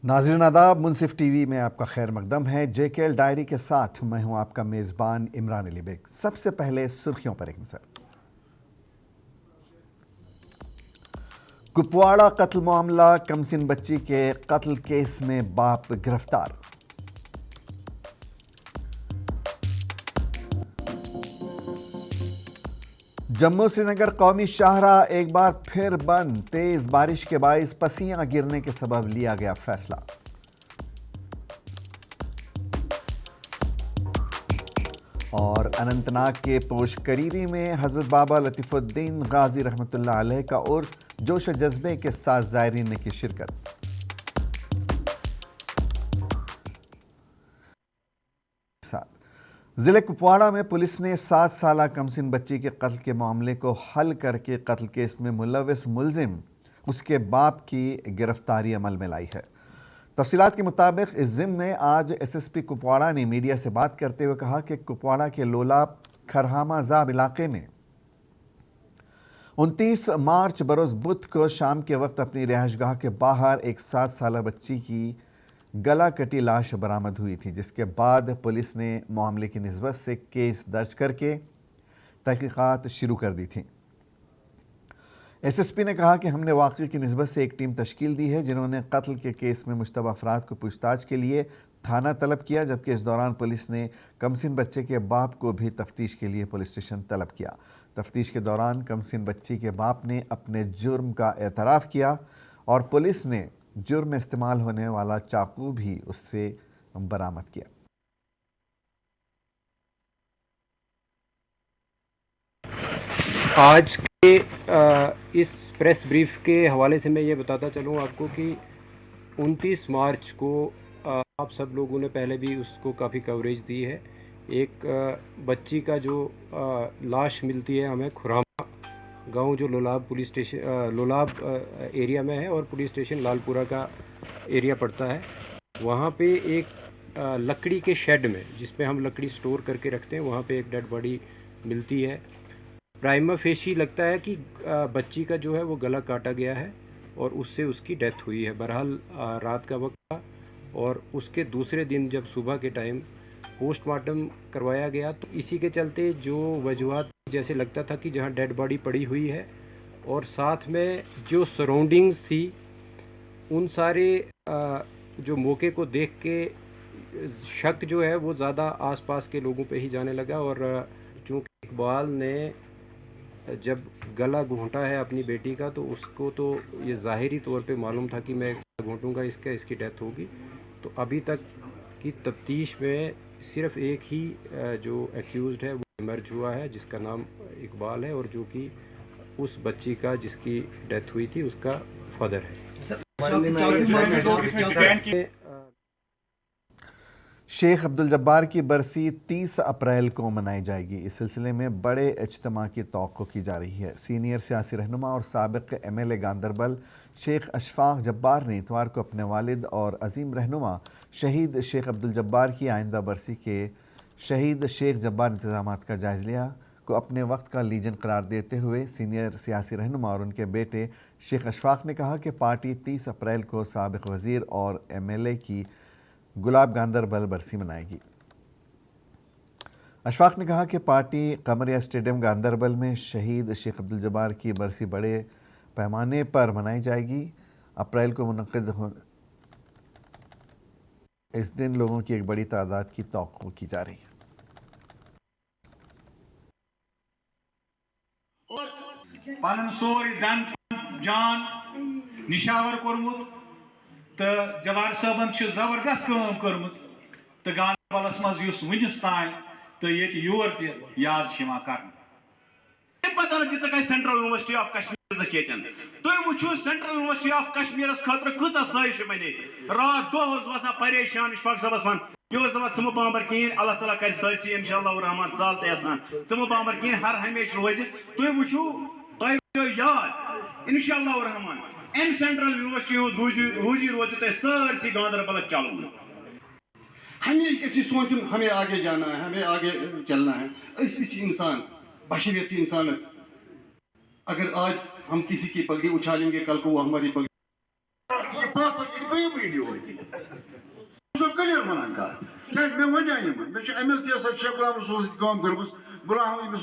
नाज़रीन आदाब, मुनसिफ टीवी में आपका खैर मकदम है। JKL डायरी के साथ मैं हूं आपका मेज़बान इमरान अली बेग। सबसे पहले सुर्खियों पर एक नज़र। कुपवाड़ा कत्ल मामला, कमसिन बच्ची के कत्ल केस में बाप गिरफ्तार। जम्मू श्रीनगर कौमी शाहराह एक बार फिर बंद। तेज बारिश के बाइस पसियां गिरने के सबब लिया गया फैसला। और अनंतनाग के पोशकरीरी में हजरत बाबा लतीफुद्दीन गाजी रहमतुल्लाह अलैह का उर्स, जोश जज्बे के साथ ज़ायरीन ने की शिरकत। ज़िले कुपवाड़ा में पुलिस ने 7 साला कमसिन बच्ची के कत्ल के मामले को हल करके कत्ल केस में मुलव्विस मुलजिम उसके बाप की गिरफ्तारी अमल में लाई है। तफसीलात के मुताबिक इस ज़िम्न में आज SSP कुपवाड़ा ने मीडिया से बात करते हुए कहा कि कुपवाड़ा के लोलाब खरहामा ज़ाब इलाके में 29 मार्च बरोज़ बुध को शाम के वक्त अपनी रिहाइशगाह के बाहर एक 7 साला बच्ची की गला कटी लाश बरामद हुई थी, जिसके बाद पुलिस ने मामले की निस्बत से केस दर्ज करके तहकीकात शुरू कर दी थी। SSP ने कहा कि हमने वाक़े की निस्बत से एक टीम तश्कील दी है, जिन्होंने कत्ल के केस में मुश्तबा अफराद को पूछताछ के लिए थाना तलब किया, जबकि इस दौरान पुलिस ने कमसिन बच्चे के बाप को भी तफ्तीश के लिए पुलिस स्टेशन तलब किया। तफ्तीश के दौरान कमसिन बच्ची के बाप ने अपने जुर्म का एतराफ़ किया और पुलिस ने जुर्म में इस्तेमाल होने वाला चाकू भी उससे बरामद किया। आज के इस प्रेस ब्रीफ के हवाले से मैं ये बताता चलूँ आपको कि 29 मार्च को आप सब लोगों ने पहले भी उसको काफ़ी कवरेज दी है। एक बच्ची का जो लाश मिलती है हमें खुरामा गांव, जो Lolab police station Lolab area में है और पुलिस स्टेशन लालपुरा का एरिया पड़ता है। वहाँ पे एक लकड़ी के शेड में, जिसमें हम लकड़ी स्टोर करके रखते हैं, वहाँ पे एक डेड बॉडी मिलती है। प्राइमा फेशी लगता है कि बच्ची का जो है वो गला काटा गया है और उससे उसकी डेथ हुई है। बहरहाल रात का वक्त था और उसके दूसरे दिन जब सुबह के टाइम पोस्टमार्टम करवाया गया तो इसी के चलते जो वजूहात, जैसे लगता था कि जहाँ डेड बॉडी पड़ी हुई है और साथ में जो सराउंडिंग्स थी, उन सारे जो मौके को देख के शक जो है वो ज़्यादा आसपास के लोगों पे ही जाने लगा। और चूँकि इकबाल ने जब गला घोंटा है अपनी बेटी का, तो उसको तो ये ज़ाहिरी तौर पे मालूम था कि मैं घोंटूँगा इसकी डेथ होगी। तो अभी तक की तफ्तीश में सिर्फ एक ही जो एक्यूज़ड है वो इमर्ज हुआ है, जिसका नाम इकबाल है और जो कि उस बच्ची का जिसकी डेथ हुई थी उसका फादर है। शेख अब्दुल जब्बार की बरसी 30 अप्रैल को मनाई जाएगी। इस सिलसिले में बड़े इज्तिमा की तवक्को की जा रही है। सीनियर सियासी रहनुमा और साबिक़ MLA गांदरबल शेख अशफाक जब्बार ने इतवार को अपने वालिद और अजीम रहनुमा शहीद शेख अब्दुल जब्बार की आइंदा बरसी के शहीद शेख जब्बार इंतज़ामात का जायज़ा लिया को अपने वक्त का लीजन करार देते हुए सीनियर सियासी रहनुमा और उनके बेटे शेख अशफाक ने कहा कि पार्टी 30 अप्रैल को साबिक़ वज़ीर और MLA की गुलाब गांदरबल बरसी मनाएगी। अशफाक ने कहा कि पार्टी कमरिया स्टेडियम गांदरबल में शहीद शेख अब्दुल जब्बार की बरसी बड़े पैमाने पर मनाई जाएगी। अप्रैल को मुनक़िद इस दिन लोगों की एक बड़ी तादाद की तवक्को की जा रही है। पन सोरी दन जान निशावर कोरमुत तो जब्बार साहबन जबरदस्त काम कर्मच तो गांदरबलस मज युस वुनिस तान तो ये योर ते याद कर पता न सेंट्रल यूनिवर्सिटी ऑफ कश्मीर चेतन तुम वो सेंट्रल यूनिवर्सिटी ऑफ कश्मीर खतर कत साजिश बने रात दो वसा परेशान इशफाक साहबस वन यह दपा चमो पामर कहें अल्लाह ताला कर सारी इंशाअल्लाह रहमान साल तो आसान चमो पामर कहें हर हमेशा रोज तुम वो याद इंशाअल्लाह रहमान इन सेंट्रल यूनिवर्सिटी रूजी रोज तुम सारी गांदरबल चलो। हमें किसी सोचन हमें आगे जाना है, हमें आगे चलना है। इस इंसान बशरियत इंसान, अगर आज हम किसी की पगड़ी उछालेंगे, कल को वो हमारी पगड़ी ویڈیو سو کلیئر ونان کیا میں ونیا میں M L C Sheikh Ghulam رسول کام کرمس غلام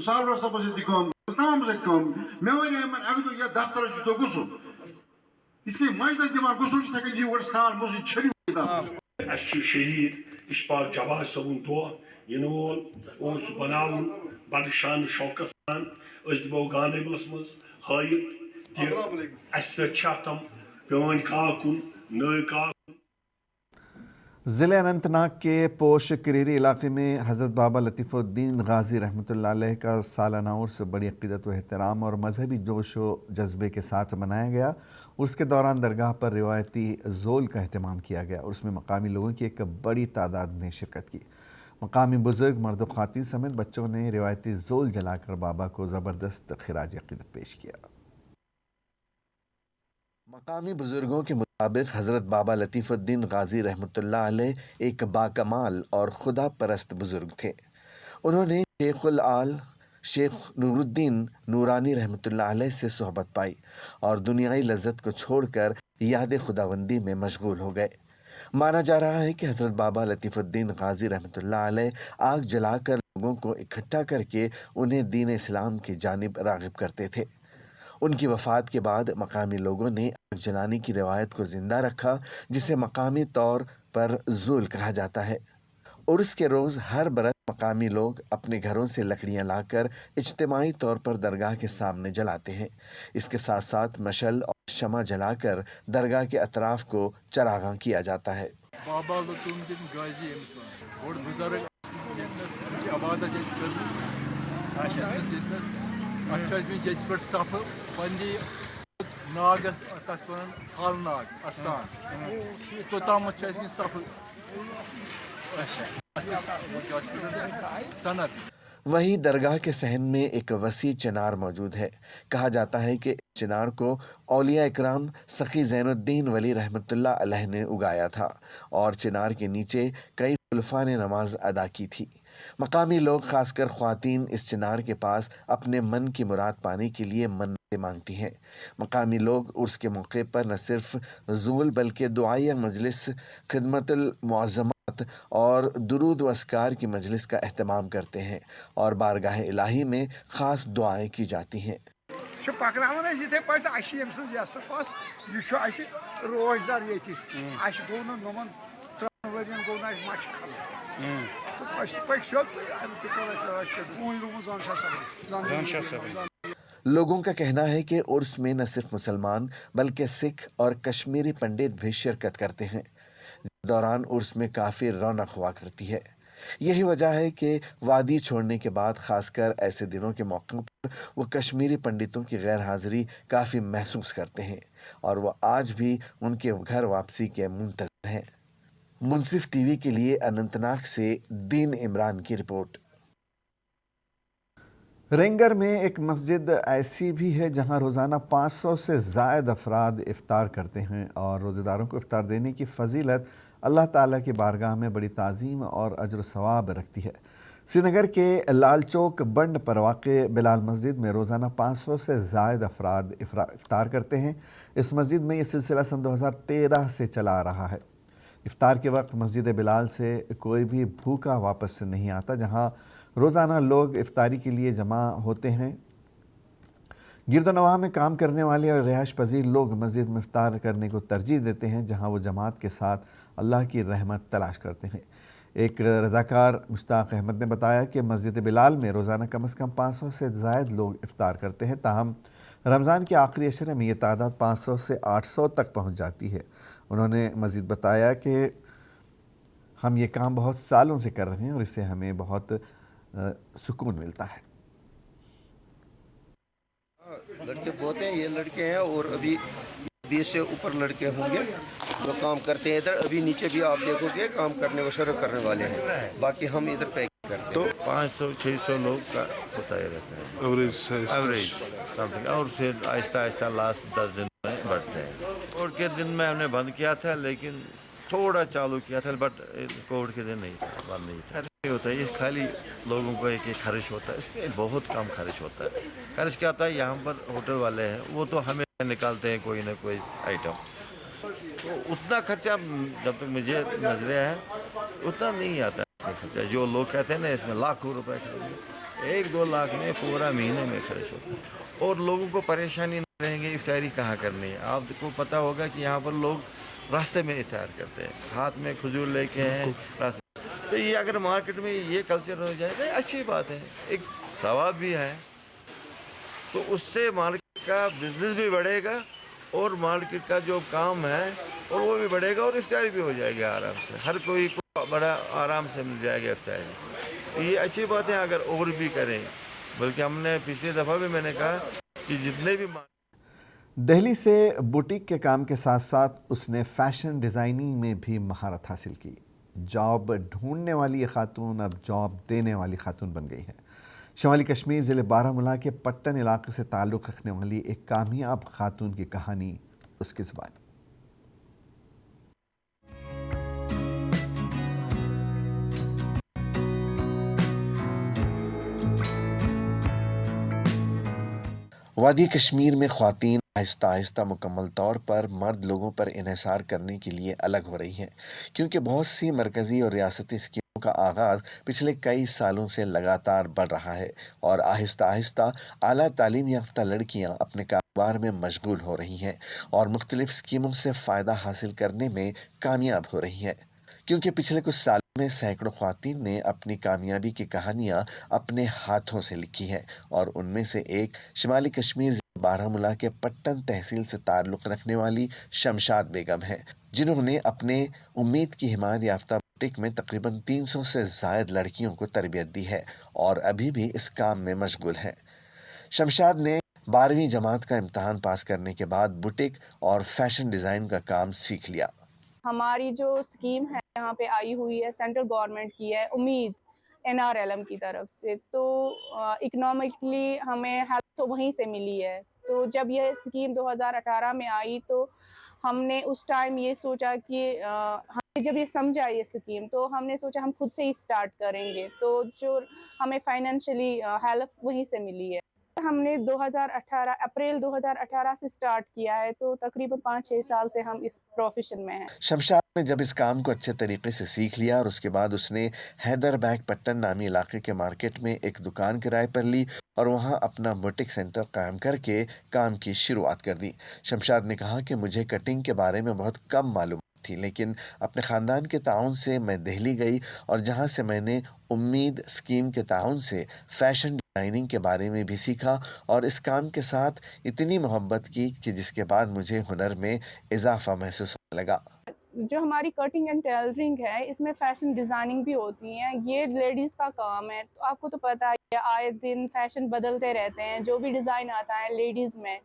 سالور صاحب سی کام تمام سی کام میں ونیا اگر یہ دفتر تو گسن اس لیے مجلس دِوان گسن تھکن یہ ور سال مس چھڑی اچھا شہید اشفاق جواد صٲبُن دۄہ یِنہٕ وول اوس بناوُن بڑٕ شان شوقس سان أسۍ دِمو گاندربلس منٛز ہٲیِتھ کہِ اَسہِ سۭتۍ چھا تِم پرٛٲنۍ کاکُن نٔے کاکُن. ضلع اننت ناگ کے پوش کریری علاقے میں حضرت بابا لطیف الدین غازی رحمۃ اللہ علیہ کا سالانہ عرس بڑی عقیدت و احترام اور مذہبی جوش و جذبے کے ساتھ منایا گیا. عرس کے دوران درگاہ پر روایتی زول کا اہتمام کیا گیا. عرس میں مقامی لوگوں کی ایک بڑی تعداد نے شرکت کی. مقامی بزرگ مرد و خواتین سمیت بچوں نے روایتی زول جلا کر بابا کو زبردست خراج عقیدت پیش کیا. مقامی بزرگوں کے مطابق حضرت بابا لطیف الدین غازی رحمۃ اللہ علیہ ایک باکمال اور خدا پرست بزرگ تھے. انہوں نے شیخ العال شیخ نور الدین نورانی رحمۃ اللہ علیہ سے صحبت پائی اور دنیائی لذت کو چھوڑ کر یاد خداوندی میں مشغول ہو گئے. مانا جا رہا ہے کہ حضرت بابا لطیف الدین غازی رحمۃ اللہ علیہ آگ جلا کر لوگوں کو اکٹھا کر کے انہیں دین اسلام کی جانب راغب کرتے تھے. ان کی وفات کے بعد مقامی لوگوں نے آگ جلانے کی روایت کو زندہ رکھا جسے مقامی طور پر زول کہا جاتا ہے. عرس کے روز ہر برس مقامی لوگ اپنے گھروں سے لکڑیاں لا کر اجتماعی طور پر درگاہ کے سامنے جلاتے ہیں. اس کے ساتھ ساتھ مشل اور شمع جلا کر درگاہ کے اطراف کو چراغاں کیا جاتا ہے. بابا لطیف الدین غازی بوڑ بزرگ عبادت اچھا یت پہ صف پنی ناگس تک ون ہال ناگ استان توتام صف صنعت. وہیں درگاہ کے صحن میں ایک وسیع چنار موجود ہے. کہا جاتا ہے کہ اس چنار کو اولیاء اکرام سخی زین الدین ولی رحمۃ اللہ علیہ نے اگایا تھا اور چنار کے نیچے کئی خلفاء نے نماز ادا کی تھی. مقامی لوگ خاص کر خواتین اس چنار کے پاس اپنے من کی مراد پانے کے لیے منتیں مانگتی ہیں. مقامی لوگ عرس کے موقع پر نہ صرف زول بلکہ دعائیہ مجلس، خدمت المعظمات اور درود و اذکار کی مجلس کا اہتمام کرتے ہیں اور بارگاہ الہی میں خاص دعائیں کی جاتی ہیں. پکناون یتھے پٲٹھۍ تہٕ اَسہِ چھِ ییٚمہِ سٕنٛز یَس تہٕ پَس یہِ چھُ اَسہِ روزدار ییٚتہِ. اَسہِ گوٚو نہٕ نۄمن 3 ؤرین گوٚو نہٕ اَسہِ مَچھِ کھَلُن تہٕ أسۍ پٔکۍ سیوٚد تہٕ اَمہِ تہِ کٔر اَسہِ رٲچھ وۄنۍ روٗد زَن صبر. لوگوں کا کہنا ہے کہ عرس میں نہ صرف مسلمان بلکہ سکھ اور کشمیری پنڈت بھی شرکت کرتے ہیں. دوران عرس میں کافی رونق ہوا کرتی ہے. یہی وجہ ہے کہ وادی چھوڑنے کے بعد خاص کر ایسے دنوں کے موقع پر وہ کشمیری پنڈتوں کی غیر حاضری کافی محسوس کرتے ہیں اور وہ آج بھی ان کے گھر واپسی کے منتظر ہیں. منصف ٹی وی کے لیے اننت ناگ سے دین عمران کی رپورٹ. رنگر میں ایک مسجد ایسی بھی ہے جہاں روزانہ 500 سے زائد افراد افطار کرتے ہیں اور روزہ داروں کو افطار دینے کی فضیلت اللہ تعالیٰ کی بارگاہ میں بڑی تعظیم اور اجر و ثواب رکھتی ہے. سری نگر کے لال چوک بنڈ پر واقع بلال مسجد میں روزانہ 500 سے زائد افراد افطار کرتے ہیں. اس مسجد میں یہ سلسلہ سن 2013 سے چلا آ رہا ہے. افطار کے وقت مسجد بلال سے کوئی بھی بھوکا واپس نہیں آتا، جہاں روزانہ لوگ افطاری کے لیے جمع ہوتے ہیں. گرد و نواح میں کام کرنے والے اور رہائش پذیر لوگ مسجد میں افطار کرنے کو ترجیح دیتے ہیں، جہاں وہ جماعت کے ساتھ اللہ کی رحمت تلاش کرتے ہیں. ایک رضاکار مشتاق احمد نے بتایا کہ مسجد بلال میں روزانہ کم از کم 500 سے زائد لوگ افطار کرتے ہیں، تاہم رمضان کے آخری عشرے میں یہ تعداد 500 سے 800 تک پہنچ جاتی ہے. انہوں نے مزید بتایا کہ ہم یہ کام بہت سالوں سے کر رہے ہیں اور اس سے ہمیں بہت سکون ملتا ہے. لڑکے بہت ہیں، یہ لڑکے ہیں اور ابھی 20 سے اوپر لڑکے ہوں گے جو کام کرتے ہیں ادھر. ابھی نیچے بھی آپ دیکھو گے کام کرنے کو شروع کرنے والے ہیں. باقی ہم ادھر پیک کرتے ہیں. تو 500-600 لوگ کا ہوتا ہی رہتا ہے ایوریج سم تھنگ، اور پھر آہستہ آہستہ لاسٹ 10 دن میں بڑھتے ہیں. کووڈ کے دن میں ہم نے بند کیا تھا لیکن تھوڑا چالو کیا تھا، بٹ کووڈ کے دن نہیں تھا، بند نہیں تھا. نہیں ہوتا ہے یہ خالی لوگوں کو ایک خرچ ہوتا ہے، اس میں بہت کم خرچ ہوتا ہے. خرچ کیا ہوتا ہے یہاں پر ہوٹل والے ہیں وہ تو ہمیں نکالتے ہیں کوئی نہ کوئی آئٹم. तो उतना खर्चा जब तक मुझे नजर है उतना नहीं आता है खर्चा। जो लोग कहते हैं ना इसमें लाखों रुपए खर्च, 1-2 लाख में पूरा महीने में खर्च होता है और लोगों को परेशानी नहीं रहेंगे इफ्तारी कहाँ करनी है। आपको पता होगा कि यहाँ पर लोग रास्ते में इफ्तार करते हैं, हाथ में खजूर लेके हैं रास्ते। तो ये अगर मार्केट में ये कल्चर हो जाए तो अच्छी बात है, एक सवाब भी है, तो उससे मार्केट का बिजनेस भी बढ़ेगा और मार्केट का जो काम है और वो भी बढ़ेगा और इफ्तारी भी हो जाएगी आराम से, हर कोई को बड़ा आराम से मिल जाएगा इफ्तारी। ये अच्छी बात है अगर और भी करें, बल्कि हमने पिछली दफ़ा भी मैंने कहा कि जितने भी दिल्ली से बुटीक के काम के साथ साथ उसने फैशन डिज़ाइनिंग में भी महारत हासिल की। जॉब ढूंढने वाली ये खातून अब जॉब देने वाली खातून बन गई है। शुमाली कश्मीर ज़िले बारामूला के पट्टन इलाके से ताल्लुक़ रखने वाली एक कामयाब खातून की कहानी उसकी ज़ुबान। वादी कश्मीर में ख़वातीन आहिस्ता आहिस्ता मुकम्मल तौर पर मर्द लोगों पर इन्हिसार करने के लिए अलग हो रही हैं, क्योंकि बहुत सी मरकज़ी और रियासती स्कीमों का आगाज़ पिछले कई सालों से लगातार बढ़ रहा है और आहिस्ता आहिस्ता आला तालीम याफ्ता लड़कियां अपने कारोबार में मशगूल हो रही हैं और मुख्तलिफ स्कीमों से फ़ायदा हासिल करने में कामयाब हो रही हैं। क्योंकि पिछले कुछ सालों में सैकड़ों ख़वातीन ने अपनी कामयाबी की कहानियाँ अपने हाथों से लिखी हैं और उनमें से एक शुमाली कश्मीर बारामूला के पट्टन तहसील से ताल्लुक़ रखने वाली शमशाद बेगम है, जिन्होंने अपने उम्मीद की हिमायत याफ्ता बुटीक में तकरीबन 300 से ज़ायद लड़कियों को तरबियत दी है और अभी भी इस काम में मशगूल है। शमशाद ने 12वीं जमात का इम्तहान पास करने के बाद बुटीक और फैशन डिज़ाइन का काम सीख लिया। हमारी जो स्कीम है यहाँ पे आई हुई है, सेंट्रल गवर्नमेंट की है, उम्मीद NRLM की तरफ से, तो इकोनॉमिकली हमें हेल्प तो वहीं से मिली है। तो जब यह स्कीम 2018 में आई तो हमने उस टाइम ये सोचा कि हमने जब ये समझा ये स्कीम तो हमने सोचा हम खुद से ही स्टार्ट करेंगे, तो जो हमें फाइनेंशियली हेल्प वहीं से मिली है। हमने 2018 अप्रैल 2018 से स्टार्ट किया है, तो तकरीबन 5-6 साल से हम इस प्रोफेशन में हैं। शमशाद ने जब इस काम को अच्छे तरीके से सीख लिया और उसके बाद उसने हैदरबैग पट्टन नामी इलाके के मार्केट में एक दुकान किराए पर ली और वहां अपना बुटीक सेंटर कायम करके काम की शुरुआत कर दी। शमशाद ने कहा कि मुझे कटिंग के बारे में बहुत कम मालूम थी, लेकिन अपने ख़ानदान के ताउन से मैं दिल्ली गई और जहां से मैंने उम्मीद स्कीम के ताउन से फैशन डिज़ाइनिंग के बारे में भी सीखा और इस काम के साथ इतनी मोहब्बत की कि जिसके बाद मुझे हुनर में इजाफा महसूस होने लगा। जो हमारी कटिंग एंड टेलरिंग है, इसमें फैशन डिज़ाइनिंग भी होती है। ये लेडीज़ का काम है, तो आपको तो पता है आए दिन फैशन बदलते रहते हैं, जो भी डिज़ाइन आता है लेडीज़ में,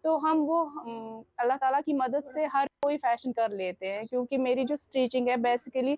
तो हम वो अल्लाह ताला की मदद से हर कोई फैशन कर लेते हैं। क्योंकि मेरी जो स्टिचिंग है बेसिकली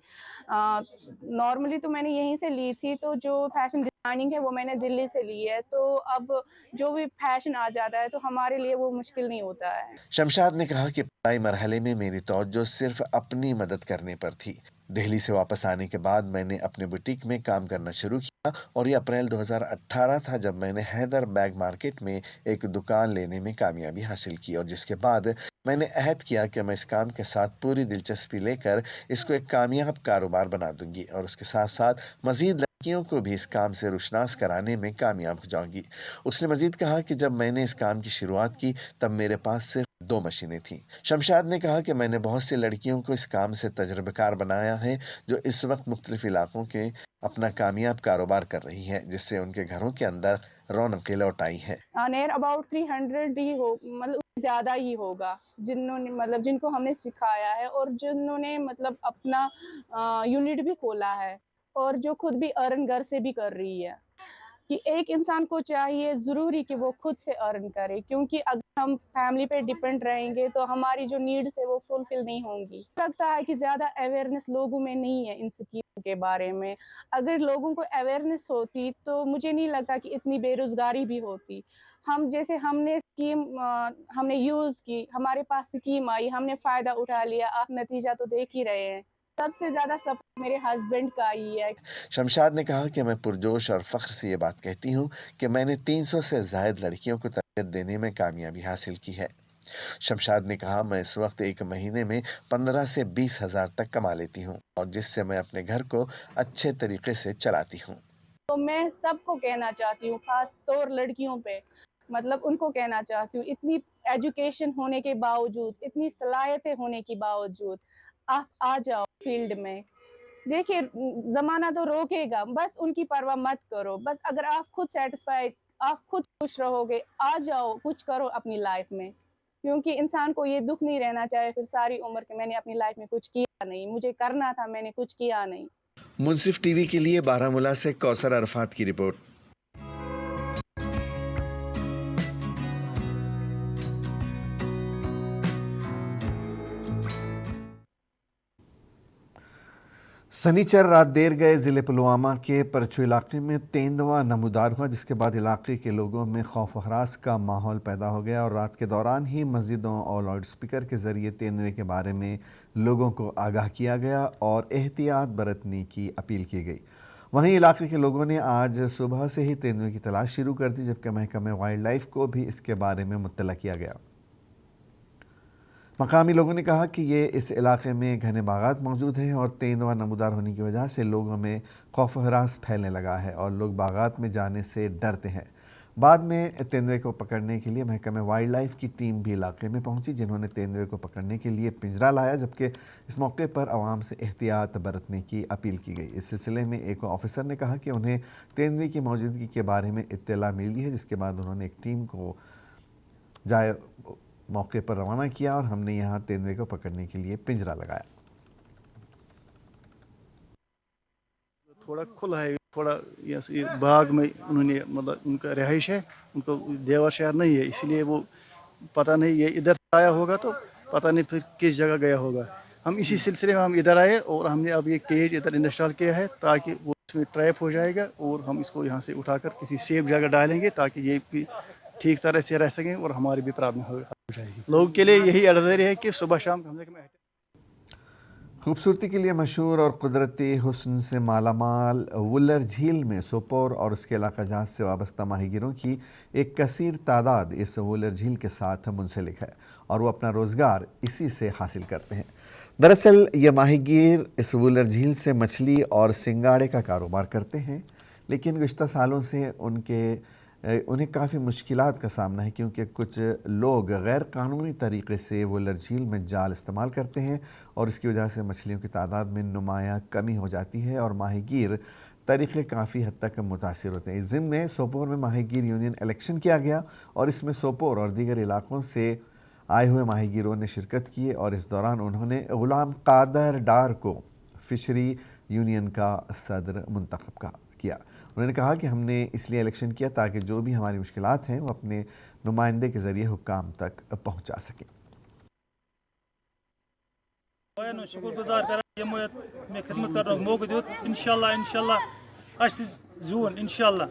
नॉर्मली तो मैंने यहीं से ली थी, तो जो फैशन डिज़ाइनिंग है वो मैंने दिल्ली से ली है, तो अब जो भी फैशन आ जाता है तो हमारे लिए वो मुश्किल नहीं होता है। शमशाद ने कहा कि पढ़ाई मरहले में मेरी तवज्जो सिर्फ अपनी मदद करने पर थी। दिल्ली से वापस आने के बाद मैंने अपने बुटीक में काम करना शुरू किया और ये अप्रैल 2018 था जब मैंने हैदरबैग मार्केट में एक दुकान लेने में कामयाबी हासिल की और जिसके बाद मैंने अहद किया कि मैं इस काम के साथ पूरी दिलचस्पी लेकर इसको एक कामयाब कारोबार बना दूंगी और उसके साथ साथ मज़ीद लड़कियों को भी इस काम से रुशनास कराने में कामयाब हो जाऊंगी। उसने मज़ीद कहा कि जब मैंने इस काम की शुरुआत की तब मेरे पास सिर्फ 2 मशीनें थीं। शमशाद ने कहा कि मैंने बहुत सी लड़कियों को इस काम से तजुर्बेकार बनाया है जो इस वक्त मुख्तलिफ इलाकों के अपना कामयाब कारोबार कर रही हैं, जिससे उनके घरों के अंदर रौनकें लौट आई हैं। नियर अबाउट 300 ही हो, मतलब ज़्यादा ही होगा जिन्होंने मतलब जिनको हमने सिखाया है और जिन्होंने मतलब अपना यूनिट भी खोला है और जो खुद भी अर्न घर से भी कर रही है। कि एक इंसान को चाहिए ज़रूरी कि वो खुद से अर्न करे, क्योंकि अगर हम फैमिली पे डिपेंड रहेंगे तो हमारी जो नीड्स है वो फुलफिल नहीं होंगी। लगता है कि ज़्यादा अवेयरनेस लोगों में नहीं है इन स्कीमों के बारे में। अगर लोगों को अवेयरनेस होती तो मुझे नहीं लगता कि इतनी बेरोज़गारी भी होती। हम जैसे हमने स्कीम हमने यूज़ की, हमारे पास स्कीम आई, हमने फ़ायदा उठा लिया, आप नतीजा तो देख ही रहे हैं। सबसे ज़्यादा सपोर्ट मेरे हस्बैंड का ही है। शमशाद ने कहा कि मैं पुरजोश और फ़ख्र से ये बात कहती हूँ कि मैंने 300 से ज़ायद लड़कियों को तरबियत देने में कामयाबी हासिल की है। शमशाद ने कहा, मैं इस वक्त एक महीने में 15 से 20 हज़ार तक कमा लेती हूँ और जिससे मैं अपने घर को अच्छे तरीके से चलाती हूँ। तो मैं सबको कहना चाहती हूँ, खास तौर लड़कियों पे, मतलब उनको कहना चाहती हूँ, इतनी एजुकेशन होने के बावजूद, इतनी सलाहियतें होने के बावजूद आप आ जाओ फील्ड में। देखिए ज़माना तो रोकेगा, बस उनकी परवाह मत करो। बस अगर आप खुद सेटिस्फाइड, आप खुद खुश रहोगे, आ जाओ, कुछ करो अपनी लाइफ में। क्योंकि इंसान को ये दुख नहीं रहना चाहिए फिर सारी उम्र कि मैंने अपनी लाइफ में कुछ किया नहीं, मुझे करना था, मैंने कुछ किया नहीं। मुंसिफ टीवी के लिए बारामूला से कौसर अरफात की रिपोर्ट। सनीचर रात देर गए ज़िले पुलवामा के परचू इलाके में तेंदुआ नमूदार हुआ, जिसके बाद इलाके के लोगों में खौफ व हरास का माहौल पैदा हो गया और रात के दौरान ही मस्जिदों और लाउड स्पीकर के ज़रिए तेंदुए के बारे में लोगों को आगाह किया गया और एहतियात बरतने की अपील की गई। वहीं इलाके के लोगों ने आज सुबह से ही तेंदुए की तलाश शुरू कर दी, जबकि महकमे वाइल्ड लाइफ को भी इसके बारे में मुत्तला किया गया। मकामी लोगों ने कहा कि ये इस इलाके में घने बागात मौजूद हैं और तेंदुआ नमूदार होने की वजह से लोगों में खौफ हरास फैलने लगा है और लोग बागात में जाने से डरते हैं। बाद में तेंदुए को पकड़ने के लिए महकमे वाइल्ड लाइफ की टीम भी इलाके में पहुंची, जिन्होंने तेंदुए को पकड़ने के लिए पिंजरा लाया, जबकि इस मौके पर आवाम से एहतियात बरतने की अपील की गई। इस सिलसिले में एक ऑफिसर ने कहा कि उन्हें तेंदुए की मौजूदगी के बारे में इत्तला मिली है, जिसके बाद उन्होंने एक टीम को मौके पर रवाना किया और हमने यहाँ तेंदुए को पकड़ने के लिए पिंजरा लगाया। थोड़ा खुला है, थोड़ा ये बाग में उन्होंने मतलब उनका रिहाइश है, उनको देवर शहर नहीं है, इसलिए वो पता नहीं ये इधर आया होगा तो पता नहीं फिर किस जगह गया होगा। हम इसी सिलसिले में हम इधर आए और हमने अब ये केज इधर इंस्टॉल किया है ताकि वो इसमें ट्रैप हो जाएगा और हम इसको यहाँ से उठाकर किसी सेफ जगह डालेंगे ताकि ये भी ठीक तरह से रह सकें और हमारी भी प्रॉब्लम हो जाएगी। लोगों के लिए यही एडवाइजरी है कि सुबह शाम कम से कम खूबसूरती के लिए मशहूर और कुदरती हुस्न से मालामाल वुलर झील में सोपोर और उसके इलाका जहाज से वाबस्ता माहीगीरों की एक कसीर तादाद इस वुलर झील के साथ मुंसलिक है और वो अपना रोज़गार इसी से हासिल करते हैं। दरअसल ये माहीगीर इस वुलर झील से मछली और सिंगाड़े का कारोबार करते हैं, लेकिन गुज़श्ता सालों से उन्हें काफ़ी मुश्किलात का सामना है, क्योंकि कुछ लोग गैर कानूनी तरीके से वुलर झील में जाल इस्तेमाल करते हैं और इसकी वजह से मछलियों की तादाद में नुमायाँ कमी हो जाती है और माहीगीर तरीक़े काफ़ी हद तक मुतासिर होते हैं। इस ज़िम्न में सोपोर में माहीगीर यूनियन इलेक्शन किया गया और इसमें सोपोर और दीगर इलाक़ों से आए हुए माहीगीरों ने शिरकत की और इस दौरान उन्होंने ग़ुलाम कादर डार को फ़िशरी यूनियन का सदर मुंतखब किया। उन्होंने कहा कि हमने इसलिए इलेक्शन किया ताकि जो भी हमारी मुश्किलात हैं वो अपने नुमाइंदे के ज़रिए हुक्काम तक पहुँचा सकें। शुक्रगुजार कर खिदमत कर मौका दियो इंशाल्लाह जून इंशाल्लाह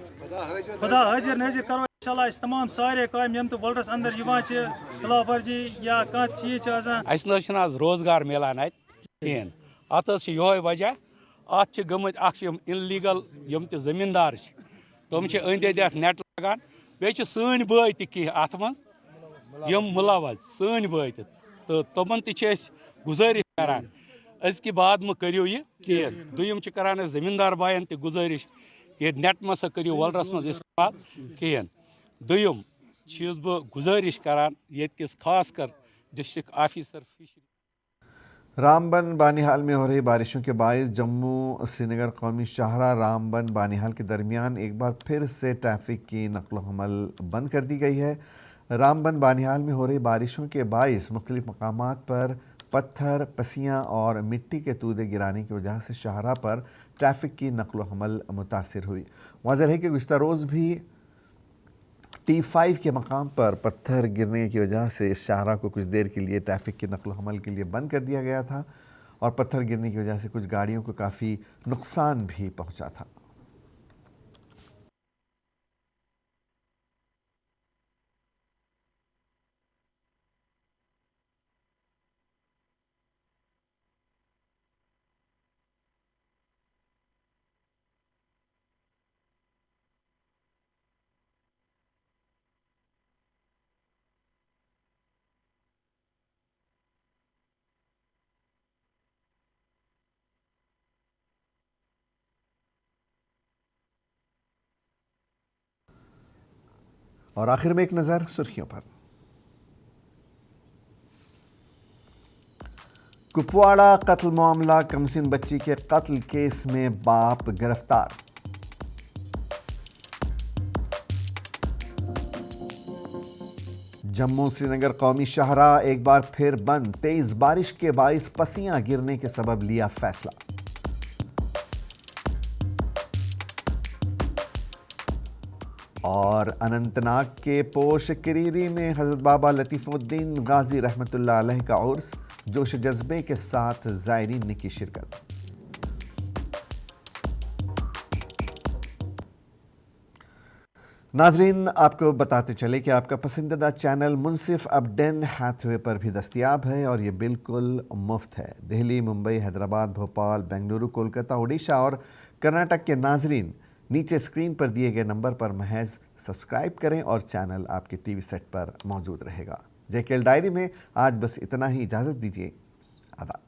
खुदा हाजिर नाजिर करो इंशाल्लाह इस तमाम सारे काम यम तो वल्डस अंदर खिलाफ वर्जी या कह चीज आज रोजगार मिलान कहें अत यो वजह अत गमत इनलीगल यम जमींदार तम अंद अंद नेट लगान बे सन बय तथ मज मुलवज सन बय तो तमन गुजारिश करान अजकि बाद में करियो ये कहें दुम करान जमींदार बायन त गुजारिश ये नेट मसा करियो वलरस मज इस्तेमाल कहें दुम बह गुजारिश करान ये खास कर district officer fishery. Ramban Banihal में हो रही बारिशों के बायस जम्मू श्रीनगर कौमी शाहरा रामबन बानिहाल के दरमियान एक बार फिर से ट्रैफिक की नकलो हमल बंद कर दी गई है। रामबन बानिहाल में हो रही बारिशों के बायस मुख्तलिफ मकामात पर पत्थर, पसियाँ और मिट्टी के तूदे गिराने की वजह से शाहरा पर ट्रैफिक की नकलो हमल मुतासिर हुई। वाज़ेह है कि गुज़िश्ता रोज़ भी T5 के मकाम पर पत्थर गिरने की वजह से इस शाहरा को कुछ देर के लिए ट्रैफिक की नकल हमल के लिए बंद कर दिया गया था और पत्थर गिरने की वजह से कुछ गाड़ियों को काफ़ी नुकसान भी पहुंचा था। और आखिर में एक नज़र सुर्खियों पर। कुपवाड़ा कत्ल मामला, कमसिन बच्ची के कत्ल केस में बाप गिरफ्तार। जम्मू श्रीनगर कौमी शाहराह एक बार फिर बंद, तेज बारिश के बाइस पसियां गिरने के सबब लिया फैसला। और अनंतनाग के पोश करीरी में हजरत बाबा लतीफुद्दीन गाजी रहमतुल्लाह अलैह का उर्स, जोश जज्बे के साथ ज़ायरीन ने की शिरकत। नाजरीन, आपको बताते चले कि आपका पसंदीदा चैनल मुनसिफ अब डेन हैथवे पर भी दस्तयाब है और ये बिल्कुल मुफ्त है। दिल्ली, मुंबई, हैदराबाद, भोपाल, बेंगलुरु, कोलकाता, उड़ीसा और कर्नाटक के नाजरीन नीचे स्क्रीन पर दिए गए नंबर पर महज सब्सक्राइब करें और चैनल आपके टीवी सेट पर मौजूद रहेगा। JKL डायरी में आज बस इतना ही, इजाज़त दीजिए। आदाब।